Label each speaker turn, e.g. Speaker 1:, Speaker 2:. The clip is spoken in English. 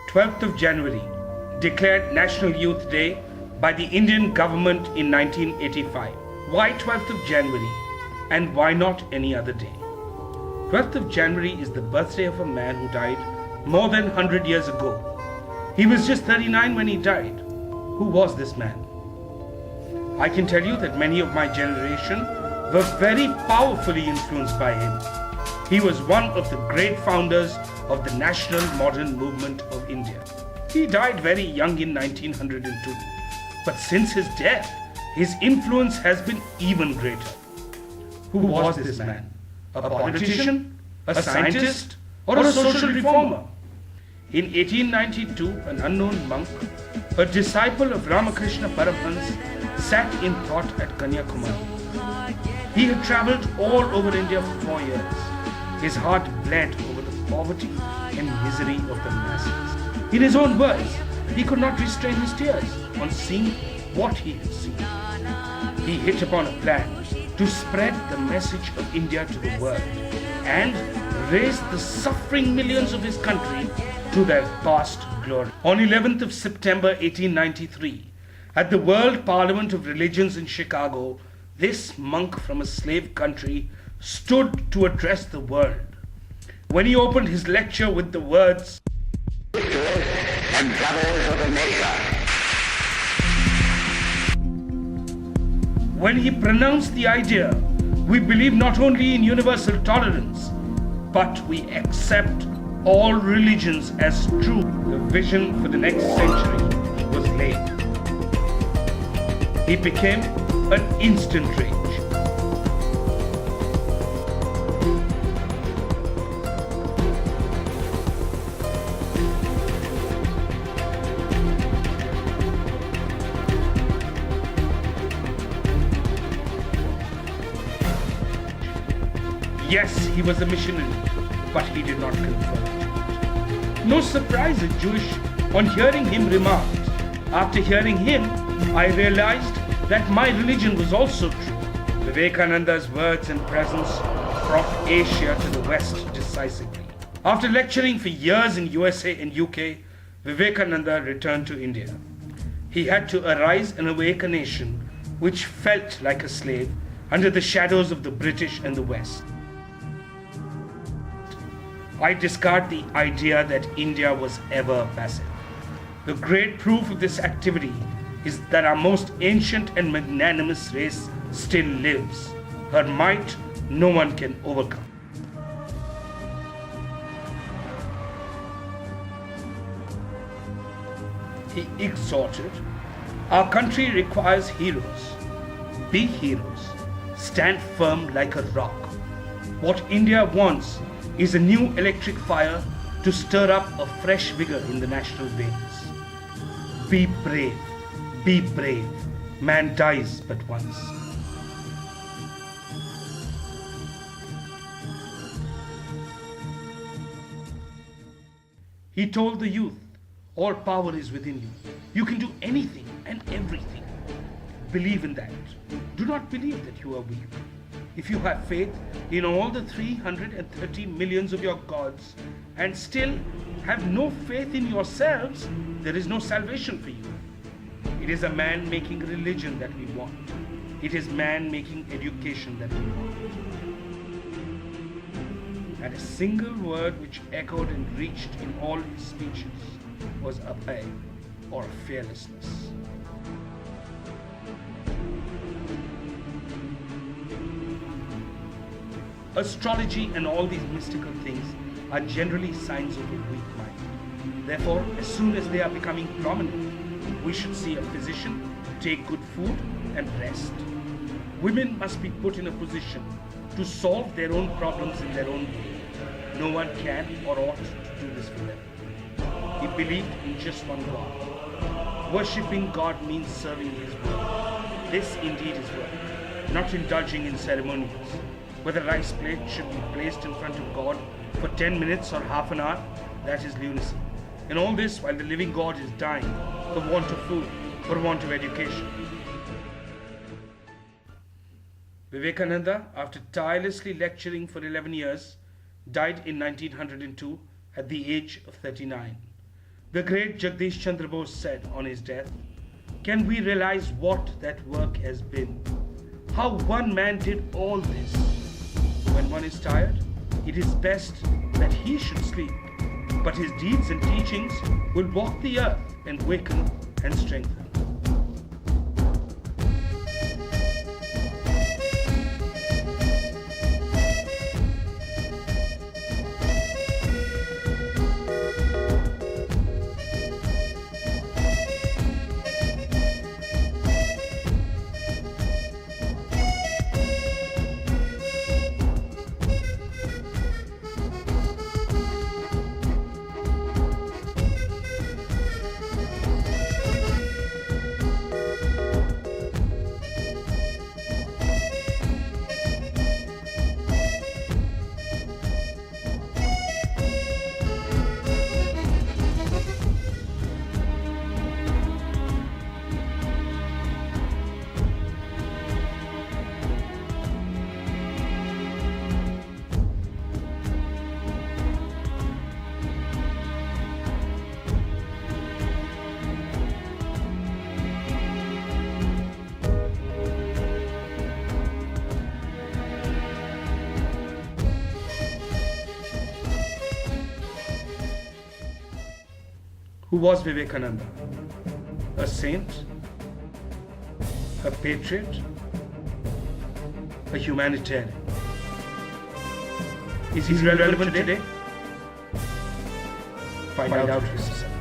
Speaker 1: 12th of January, declared National Youth Day by the Indian government in 1985. Why 12th of January and why not any other day? 12th of January is the birthday of a man who died more than 100 years ago. He was just 39 when he died. Who was this man? I can tell you that many of my generation were very powerfully influenced by him. He was one of the great founders of the national modern movement of India. He died very young in 1902. But since his death, his influence has been even greater. Who was this man? A politician, a scientist, or a social reformer? In 1892, an unknown monk, a disciple of Ramakrishna Paramhans, sat in thought at Kanyakumari. He had travelled all over India for 4 years. His heart bled over the poverty and misery of the masses. In his own words, he could not restrain his tears on seeing what he had seen. He hit upon a plan to spread the message of India to the world and raise the suffering millions of his country to their past glory. On 11th of September 1893, at the World Parliament of Religions in Chicago, this monk from a slave country stood to address the world. When he opened his lecture with the words,
Speaker 2: and troubles of America.
Speaker 1: When he pronounced the idea, we believe not only in universal tolerance, but we accept all religions as true. The vision for the next century was laid. He became an instant rage. Yes, he was a missionary, but he did not convert. No surprise a Jewish on hearing him remarked, after hearing him, I realized that my religion was also true. Vivekananda's words and presence brought Asia to the West decisively. After lecturing for years in USA and UK, Vivekananda returned to India. He had to arise and awake a nation which felt like a slave under the shadows of the British and the West. I discard the idea that India was ever passive. The great proof of this activity is that our most ancient and magnanimous race still lives. Her might no one can overcome. He exhorted, our country requires heroes. Be heroes. Stand firm like a rock. What India wants is a new electric fire to stir up a fresh vigor in the national veins. Be brave, be brave. Man dies but once. He told the youth, all power is within you. You can do anything and everything. Believe in that. Do not believe that you are weak. If you have faith in all the 330 millions of your gods and still have no faith in yourselves, there is no salvation for you. It is a man-making religion that we want. It is man-making education that we want. And a single word which echoed and reached in all his speeches was abhay, or fearlessness. Astrology and all these mystical things are generally signs of a weak mind. Therefore, as soon as they are becoming prominent, we should see a physician, take good food, and rest. Women must be put in a position to solve their own problems in their own way. No one can or ought to do this for them. He believed in just one God. Worshipping God means serving His will. This indeed is work, not indulging in ceremonials. Whether rice plate should be placed in front of God for 10 minutes or half an hour, that is lunacy. And all this while the living God is dying for want of food, for want of education. Vivekananda, after tirelessly lecturing for 11 years, died in 1902 at the age of 39. The great Jagdish Chandra Bose said on his death, "Can we realize what that work has been? How one man did all this? When one is tired, it is best that he should sleep, but his deeds and teachings will walk the earth and waken and strengthen." Who was Vivekananda? A saint? A patriot? A humanitarian? Is he relevant today? Find out for yourself.